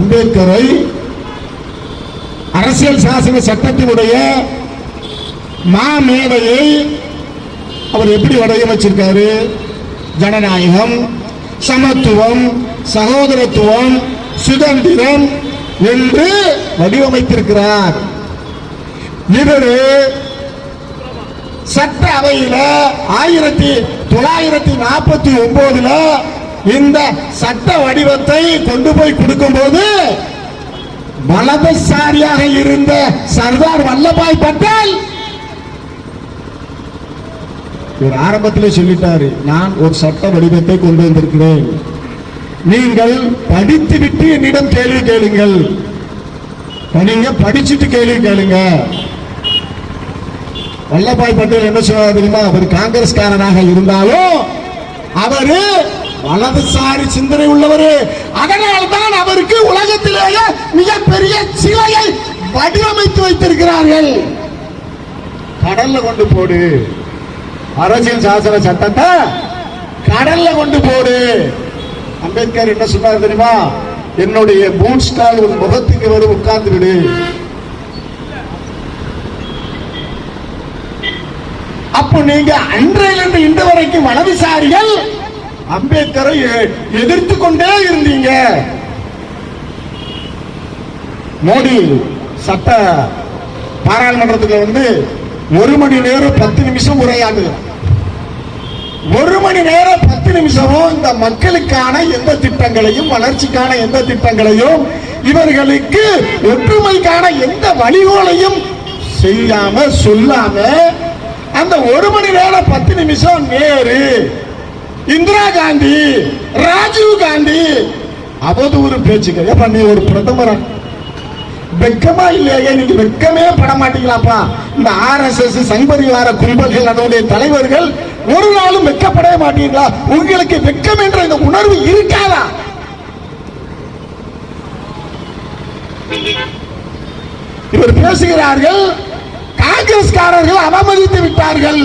அம்பேத்கரை அரசியல் சாசன சட்டத்தினுடைய மாமேதையை அவர் எப்படி வடிவமைச்சிருக்காரு? ஜனநாயகம், சமத்துவம், சகோதரத்துவம், சுதந்திரம் என்று வடிவமைத்திருக்கிறார். இவரு சட்ட அவையில 1949 இந்த சட்ட வடிவத்தை கொண்டு போய் கொடுக்கும் போது வலதுசாரியாக இருந்த சர்தார் வல்லபாய் பட்டேல் ஒரு ஆரம்பத்தில் சொல்லிட்டாரு, நான் ஒரு சட்ட வடிவத்தை கொண்டு வந்திருக்கிறேன், நீங்கள் படித்துவிட்டு என்னிடம் கேள்வி கேளுங்கள், நீங்க படிச்சுட்டு கேள்வி கேளுங்க. வல்லபாய் பட்டேல் என்ன சொல்றாரு தெரியுமா? அவர் காங்கிரஸ்காரனாக இருந்தாலும் அவரு வலதுசாரி சிந்தனை உள்ளவர். அதனால்தான் அவருக்கு உலகத்திலேயே மிகப்பெரிய சிலையை வடிவமைத்து வைத்திருக்கிறார்கள். கடல்ல கொண்டு போடு, அரசியல் சாசன சட்டத்தை கடல்ல கொண்டு போடு. அம்பேத்கர் என்ன சொன்னார் தெரியுமா? என்னுடைய பூட் ஸ்டால் ஒரு முகத்துக்கு வரும், உட்கார்ந்து விடு. அப்போ நீங்க அன்றையிலிருந்து இன்று வரைக்கும் வலதுசாரிகள் அம்பேத்கரை எதிர்த்து கொண்டே இருந்தீங்க. மோடி சட்ட பாராளுமன்றத்துக்கு 1 மணி நேரம் 10 நிமிஷம் உரையாடுது. 1 மணி நேரம் 10 நிமிஷமும் இந்த மக்களுக்கான எந்த திட்டங்களையும், வளர்ச்சிக்கான எந்த திட்டங்களையும், இவர்களுக்கு ஒற்றுமைக்கான எந்த வழிகோலையும் செய்யாம சொல்லாம அந்த 1 மணி நேரம் 10 நிமிஷம் நேரு, இந்திரா காந்தி, ராஜீவ் காந்தி அவதூறு பேச்சுக்க. ஏப்பா நீ ஒரு பிரதமர், வெக்கமா இல்லையா? நீங்க வெக்கமே பட மாட்டீங்களாப்பா? இந்த RSS சங்பரிவார கும்பல்கள் அதனுடைய தலைவர்கள் ஒரு நாளும் வெக்கப்படவே மாட்டீங்களா? உங்களுக்கு வெக்கம் என்ற இந்த உணர்வு இருக்காதா? இவர் பேசுகிறார்கள், காங்கிரஸ்காரர்கள் அவமதித்து விட்டார்கள்.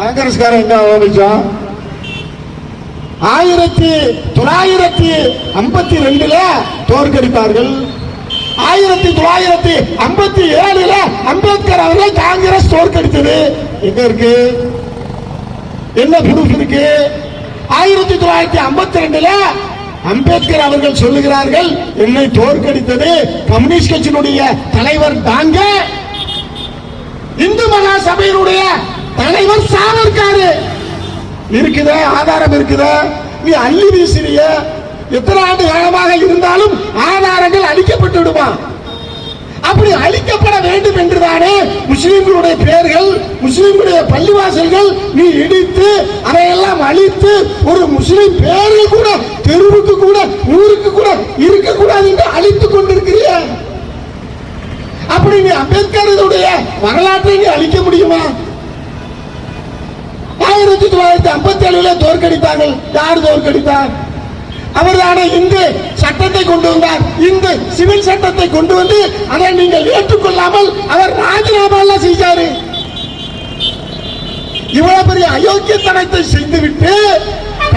காங்கிரஸ்காரர் என்ன அவமதிச்சோம்? 1952 தோற்கடித்தார்கள். 1957 அம்பேத்கர் அவர்களை காங்கிரஸ் தோற்கடித்தது. எங்க இருக்கு? என்ன ப்ரூஃப் இருக்கு? 1952 அம்பேத்கர் அவர்கள் சொல்லுகிறார்கள், என்னை தோற்கடித்தது கம்யூனிஸ்ட் கட்சியினுடைய தலைவர் தாங்க, இந்து மகா சபையினுடைய தலைவர் சாவர்கர். இருக்குதா? ஆதாரம் இருக்குதா? நீ அள்ளி வீசிறிய. எத்தனை ஆண்டு காலமாக இருந்தாலும் ஆதாரங்கள் அழிக்கப்பட்டு விடுமா? அப்படி அழிக்கப்பட வேண்டும் என்றுதானே முஸ்லிம்களுடைய பெயர்கள், முஸ்லிம்களுடைய பள்ளிவாசல்கள் நீ இடித்து அதையெல்லாம் அழித்து ஒரு முஸ்லிம் பெயர்கள் கூட தெருவுக்கு கூட ஊருக்கு கூட இருக்கக்கூடாது என்று அழித்துக் கொண்டிருக்கிறிய. அப்படி நீ அம்பேத்கருடைய வரலாற்றை நீ அழிக்க முடியுமா? 1957 தோற்கடித்தார்கள். யார் தோற்கடித்தார்? அவர் தானே இந்து சட்டத்தை கொண்டு வந்தார். இந்து சிவில் சட்டத்தை கொண்டு வந்து அதை நீங்கள் ஏற்றுக்கொள்ளாமல் அவர் ராஜினாமா எல்லாம் செய்தாரு. இவ்வளவு பெரிய அயோக்கியத்தனத்தை செய்துவிட்டு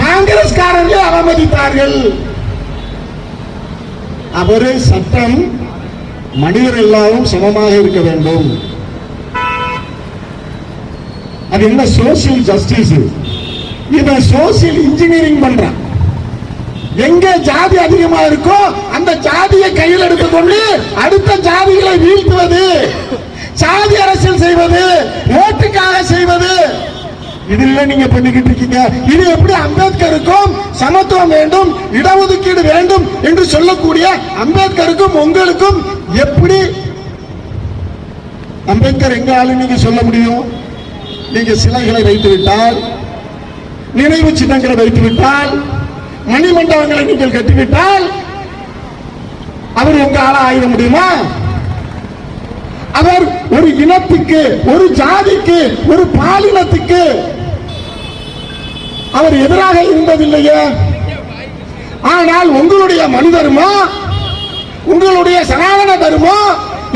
காங்கிரஸ்காரர்கள் அவமதித்தார்கள். அவரு சட்டம் மனிதர் எல்லாரும் சமமாக இருக்க வேண்டும். அது என்ன சோசியல் ஜஸ்டிஸ்? இவன் சோசியல் இன்ஜினியரிங் பண்றான். எங்க ஜாதி அதிகமா இருக்கோ அந்த ஜாதியை கையில் எடுத்துக்கொண்டு அடுத்த ஜாதிகளை வீழ்த்துவது, ஜாதி அரசியல் செய்வது, ஓட்டுக்காக செய்வது, இதுல நீங்க பண்ணிக்கிட்டு இருக்கீங்க. இது எப்படி அம்பேத்கருக்கும் சமத்துவம் வேண்டும், இடஒதுக்கீடு வேண்டும் என்று சொல்லக்கூடிய அம்பேத்கருக்கும் உங்களுக்கும் எப்படி அம்பேத்கர் எங்க ஆளு நீங்க சொல்ல முடியும்? நீங்க சிலைகளை வைத்து விட்டால், நினைவு சின்னங்களை வைத்து விட்டால், மணிமண்டபங்களை நீங்கள் கட்டிவிட்டால் அவர் உங்க ஆளா ஆயிட முடியுமா? அவர் ஒரு இனத்துக்கு, ஒரு ஜாதிக்கு, ஒரு பாலினத்துக்கு அவர் எதிராக இருந்ததில்லையே. ஆனால் உங்களுடைய மனு தர்மம், உங்களுடைய சனாதன தர்மம்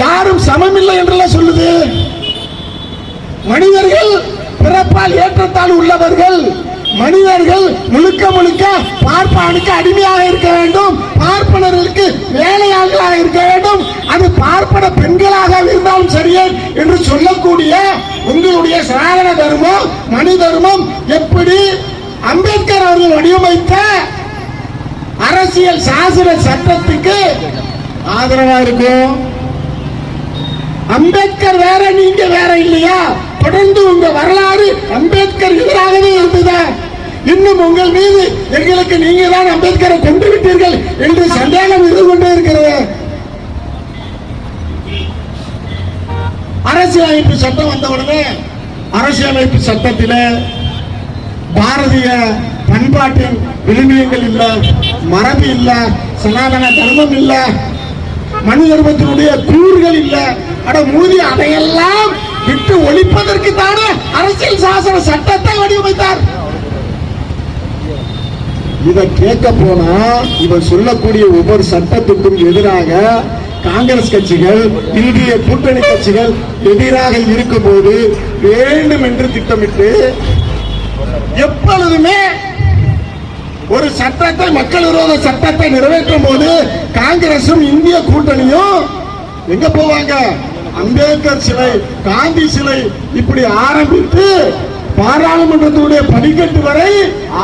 யாரும் சமமில்லை என்றெல்லாம் சொல்லுது. மனிதர்கள் பிறப்பால் ஏற்றத்தால் உள்ளவர்கள், மனிதர்கள் முழுக்க முழுக்க பார்ப்பானுக்கு அடிமையாக இருக்க வேண்டும், பார்ப்பனர்களுக்கு வேலையாள்களாக இருக்க வேண்டும், அது பார்ப்பன பெண்களாக இருந்தாலும் சரியே என்று சொல்லக்கூடிய உங்களுடைய சனாதன தர்மம், மனு தர்மம் எப்படி அம்பேத்கர் அவர்கள் வடிவமைத்த அரசியல் சாசன சட்டத்துக்கு ஆதரவா இருக்கும்? அம்பேத்கர் வேற, நீங்க வேற இல்லையா? தொடர்ந்து உங்க வரலாறு அம்பேத்கர் எதிராகவே இருந்ததா? இன்னும் உங்கள் மீது எங்களுக்கு நீங்க தான் அம்பேத்கரை கொண்டு விட்டீர்கள் என்று சந்தேகம் இருந்து கொண்டே இருக்கிறது. அரசியலமைப்பு சட்டம் வந்தவுடனே அரசியலமைப்பு சட்டத்தில் பாரதிய பண்பாட்டின் விழுமியங்கள் இல்ல, மரபு இல்ல, சனாதன தர்மம் இல்ல, மனு தர்மத்தினுடைய கூறுகள் இல்ல. அட மூதி, அதையெல்லாம் விட்டு ஒழிப்பதற்கு தானே அரசியல் சாசன சட்டத்தை வடிவமைத்தார். இதை கேட்க போனா இவர் சொல்லக்கூடிய ஒவ்வொரு சட்டத்துக்கும் எதிராக காங்கிரஸ் கட்சிகள், இந்திய கூட்டணி கட்சிகள் எதிராக இருக்கும் போது வேண்டும் என்று திட்டமிட்டு எப்பொழுதுமே ஒரு சட்டத்தை, மக்கள் விரோத சட்டத்தை நிறைவேற்றும் போது காங்கிரசும் இந்திய கூட்டணியும் எங்க போவாங்க? அம்பேத்கர் சிலை, காந்தி சிலை இப்படி ஆரம்பித்து பாராளுமன்றத்துடைய படிக்கட்டு வரை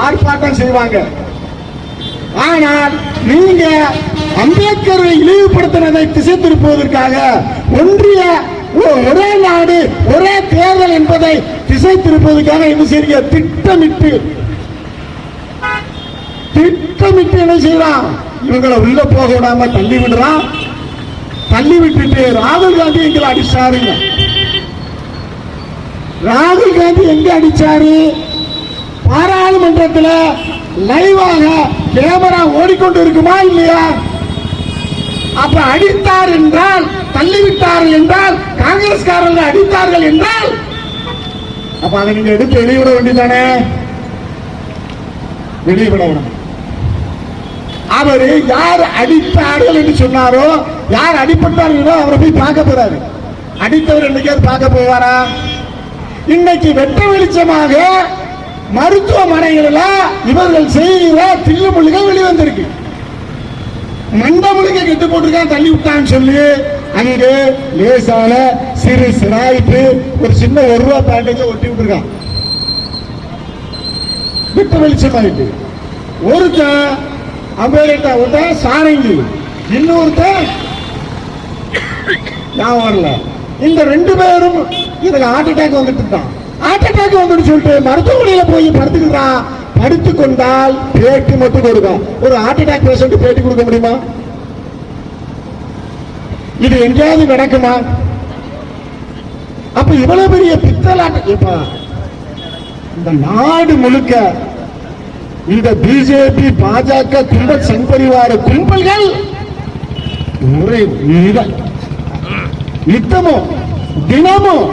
ஆர்ப்பாட்டம் செய்வாங்க. ஆனால் நீங்க அம்பேத்கரை இழிவுபடுத்தினதை திசை திருப்புவதற்காக ஒன்றிய ஒரே நாடு ஒரே தேர்தல் என்பதை திசை திருப்பதற்காக என்ன செய்ய திட்டமிட்டு என்ன செய்யறான்? இவங்களை உள்ள போக விடாம தள்ளி விடுறான். தள்ளி விட்டுட்டு ராகுல் காந்தி எங்களை அடிச்சாருங்க. ராகுல் காந்தி எங்க அடிச்சாரு? பாராளுமன்றத்தில் லைவாக கேமரா ஓடிக்கொண்டு இருக்குமா இல்லையா? அப்ப அடித்தார் என்றால், தள்ளிவிட்டார்கள் என்றால், காங்கிரஸ்காரர்கள் அடித்தார்கள் என்றால், அப்ப அதை நீங்க எடுத்து வெளியிட வேண்டியதானே? வெளியிடணும். அவரு யார் அடித்தார்கள் என்று சொன்னாரோ, யார் அடிப்பட்டார்களோ அவரை போய் பார்க்க போறாரு. அடித்தவர் என்னைக்காவது பார்க்க போவாரா? இன்னைக்கு வெட்ட வெளிச்சமாக மருத்துவமனைகளில் இவர்கள் செய்கிற தில்லுமுள்ளுகள் வெளிவந்திருக்கு. மண்டமுழுக்க கெட்டு போட்டிருக்கான், தள்ளி விட்டான்னு சொல்லி அங்கே லேசான சிறு சிராய்ப்பு ஒரு சின்ன ₹1 பேண்டேஜ் ஒட்டி விட்டுருக்கான். வெட்ட வெளிச்சமாயிட்டு ஒருத்தன் அம்பேத்கர், ஒருத்தன் சாரங்கி, இன்னொருத்தன் நான் வரல. இந்த 2 பேரும் இதுக்கு ஹார்ட் அட்டாக் வந்துட்டு இருக்கான். ஹார்ட் அட்டாக் வந்துட்டு சொல்லிட்டு மருத்துவமனையில போய் படுத்துக்கிறான். படுத்து கொண்டால் பேட்டி மட்டும் கொடுக்கும். ஒரு ஹார்ட் அட்டாக் பேஷண்ட் பேட்டி கொடுக்க முடியுமா? இது எங்கேயாவது நடக்குமா? அப்ப இவ்வளவு பெரிய பித்தலாட்டம் இந்த நாடு முழுக்க இந்த பிஜேபி, பாஜக கும்பல், சங்பரிவார கும்பல்கள் ஒரே நித்தமும் தினமும்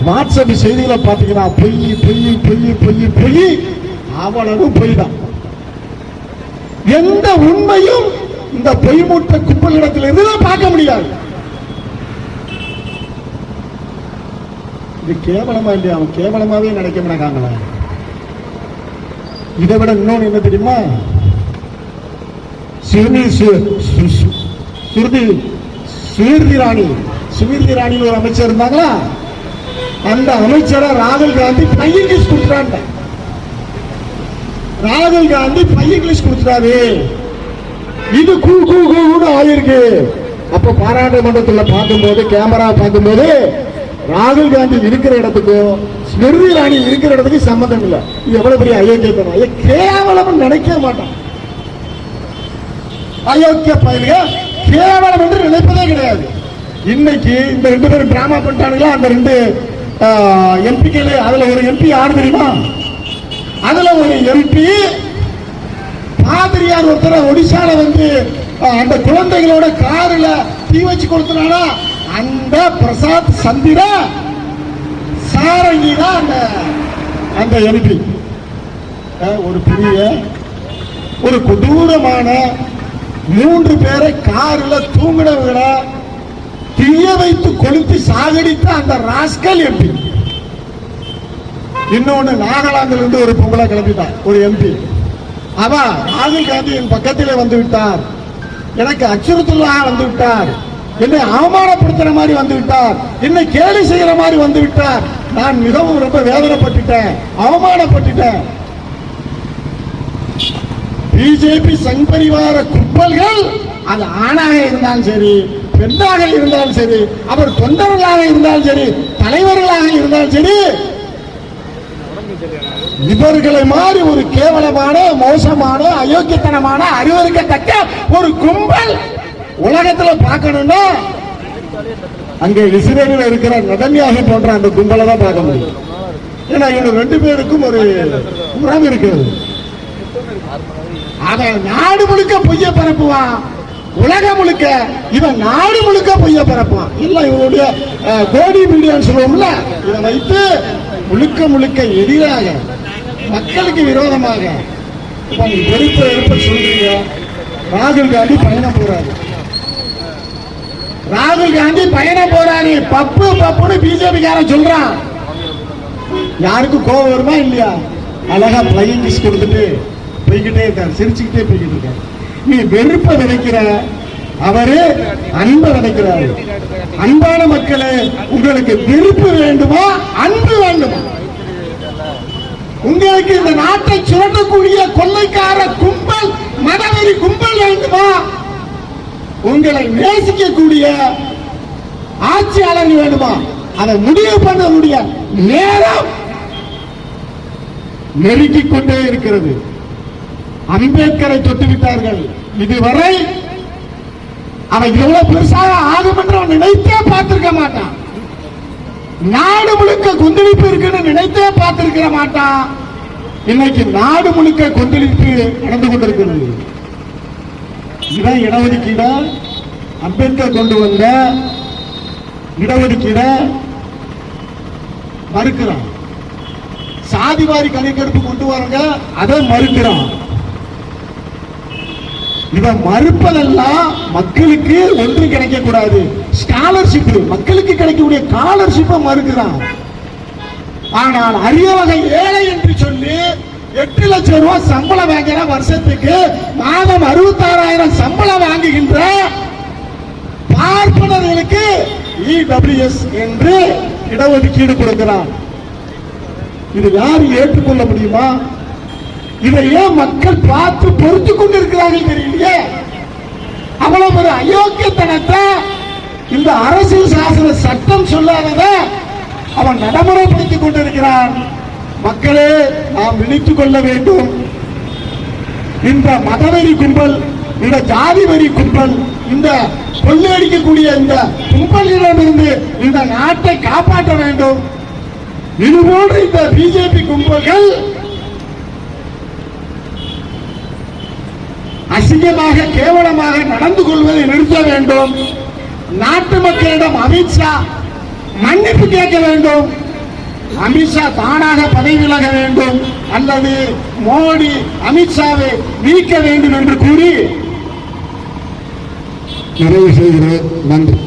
வாட்ஸ்அப் செய்திகளை பார்த்தீங்கன்னா பொய் பொய் பொய் பொய் பொய், அவ்வளவு பொய் தான். எந்த உண்மையும் இந்த பொய் மூட்ட கும்பலிடத்தில் இருந்து பார்க்க முடியாது. இது கேவலமா இல்லையா? அவன் கேவலமாவே நினைக்க மாட்டாங்களா? இதை விட இன்னொன்னு என்ன தெரியுமா? சுமிர்தி ராணி ஒரு அமைச்சர் இருந்தாங்களா, அந்த அமைச்சரை ராகுல் காந்தி பை இங்கிலீஷ் கொடுத்துறாங்க. ராகுல் காந்தி பை இங்கிலீஷ் கொடுத்துறாரு. இது கூ கூ கூன்னு ஆயிருக்கு. அப்ப பாராளுமன்றத்தில் பார்க்கும்போது, கேமரா பார்க்கும்போது ராகுல் காந்தி இருக்கிற இடத்துக்கும் ஸ்மிருதி இராணி இருக்கிற இடத்துக்கு சம்பந்தம் இல்லை. இது எவ்வளவு பெரிய அயோக்கியத்தனம்! கேவலம் நினைக்க மாட்டான். அயோக்கிய பயிலுக கேவலம் என்று நினைப்பதே கிடையாது. இன்னைக்கு இந்த 2 பேரும் டிராமா பண்ணிட்டானுங்களா? அந்த 2 எம்பிக்கள், அதுல ஒரு எம்பி யாரு தெரியுமா? அதுல ஒரு எம்பி பாதிரியார் ஒருத்தர் ஒடிசால வந்து அந்த குழந்தைகளோட காரில் தீ வச்சு கொடுத்தனால அந்த பிரசாத் சந்திர சாரங்கி தான் அந்த எம்பி. ஒரு பெரிய ஒரு கொடூரமான 3 பேரை காரில் தூங்கினவங்களை தீய வைத்து கொளுத்தி சாகடித்த அந்த ராஸ்கல் எம்பி. இன்னொன்னு நாகாலாந்துல இருந்து ஒரு பொம்பளை கிளம்பிட்டார், ஒரு எம்பி. அவ ராகுல் காந்தி என் பக்கத்திலே வந்து விட்டார், எனக்கு அச்சுறுத்தலாக வந்து விட்டார், என்னை அவமானப்படுத்துற மாதிரி வந்து விட்டார், என்னை கேலி செய்யற மாதிரி வந்து விட்டார், நான் மிகவும் ரொம்ப வேதனைப்பட்டுட்டேன், அவமானப்பட்டுட்டேன். பிஜேபி சங் பரிவார கும்பல்கள் அது ஆணாக இருந்தாலும் சரி, பெண்ணாக இருந்தாலும் சரி, அவர் தொண்டர்களாக இருந்தாலும் சரி, தலைவர்களாக இருந்தாலும் சரி, இவர்களை மாதிரி ஒரு கேவலமான, மோசமான, அயோக்கியத்தனமான, அறிவறுக்கத்தக்க ஒரு கும்பல் உலகத்துல பார்க்கணும்னா அங்கே இஸ்ரேலில் இருக்கிற நெதன்யாகு போன்ற அந்த கும்பலை தான் பார்க்க முடியும். ஏன்னா இவங்க ரெண்டு பேருக்கும் ஒரு உறவு இருக்கிறது. அத நாடு முழுக்க பொய்ய பரப்புவான், உலகம் முழுக்க இவன் நாடு முழுக்க பொய்ய பரப்புவான். இல்ல இவனுடைய கோடி மீடியான்னு சொல்லுவோம்ல, இதை வைத்து முழுக்க முழுக்க எதிராக, மக்களுக்கு விரோதமாக வெறுப்ப சொல்றீங்க. ராகுல் காந்தி பயணம் போறாரு, ராகுல் காந்தி பயணம் போறாரு, பப்பு பப்புன்னு பிஜேபி காரன் சொல்றான். யாருக்கும் கோபம் வருமா இல்லையா? அழகா பிளையிங் கிஸ் கொடுத்துட்டு போய்கிட்டே இருக்காரு, சிரிச்சுக்கிட்டே போய்கிட்டு இருக்காரு. நீ வெறுப்ப விதைக்கிற, அவரு அன்பை விதைக்கிறாரு. அன்பான மக்களே, உங்களுக்கு வெறுப்பு வேண்டுமா, அன்பு வேண்டுமா? உங்களுக்கு இந்த நாட்டை சுரண்டக்கூடிய கொள்ளைக்கார கும்பல், மதவெறி கும்பல் வேண்டுமா? உங்களை நேசிக்கக்கூடிய ஆட்சியாளர் வேண்டுமா? அதை முடிவு பண்ணக்கூடிய நேரம் நெருக்கிக் கொண்டே இருக்கிறது. அம்பேத்கரை தொட்டுவிட்டார்கள். இதுவரை அவன் எவ்வளவு பெருசாக ஆகும் என்று அவன் நினைத்தே பார்த்திருக்க மாட்டான். நாடு முழுக்க கொந்தளிப்பு இருக்குன்னு நினைத்தே பார்த்திருக்க மாட்டான். இன்னைக்கு நாடு முழுக்க கொந்தளிப்பு நடந்து கொண்டிருக்கிறது. இதான் இடஒதுக்கீடு, அம்பேத்கர் கொண்டு வந்த இடஒதுக்கீடு மறுக்கிறான். சாதிவாரி கணக்கெடுப்பு கொண்டு வாருங்க, அதை மறுக்கிறான். இவன் மறுப்பதெல்லாம் மக்களுக்கு ஒன்று கிடைக்க கூடாது. ஸ்காலர்ஷிப், மக்களுக்கு கிடைக்கக்கூடிய ஸ்காலர்ஷிப்பை மறுக்கிறான். ஆனால் அரிய வகை ஏழை என்று சொல்லி 8 லட்சம் ரூபாய் சம்பளம் வாங்குற, வருஷத்துக்கு மாதம் 66,000 சம்பளம் வாங்குகின்ற பார்ப்பனர்களுக்கு இடபிள்யூஎஸ் என்று இடஒதுக்கீடு கொடுக்கிறான். இது யார் ஏற்றுக்கொள்ள முடியுமா? இதையே மக்கள் பார்த்து பொறுத்து கொண்டிருக்கிறார்கள் தெரியலையே. அவ்வளவு ஒரு அயோக்கியத்தனத்தை இந்த அரசியல் சாசன சட்டம் சொல்லாதத அவன் நடைமுறைப்படுத்திக் கொண்டிருக்கிறான். மக்களே, நாம் விழித்துக் கொள்ள வேண்டும். இந்த மதவெறி கும்பல், இந்த ஜாதி வெறி கும்பல், இந்த கொள்ளையடிக்கக்கூடிய இந்த கும்பலிடமிருந்து இந்த நாட்டை காப்பாற்ற வேண்டும். இதுபோன்று இந்த பிஜேபி கும்பல்கள் அசிங்கமாக, கேவலமாக நடந்து கொள்வதை நிறுத்த வேண்டும். நாட்டு மக்களிடம் அமித்ஷா மன்னிப்பு கேட்க வேண்டும். அமித்ஷா தானாக பதவி விலக வேண்டும், அல்லது மோடி அமித்ஷாவை நீக்க வேண்டும் என்று கூறி நிறைவு செய்கிறேன். நன்றி.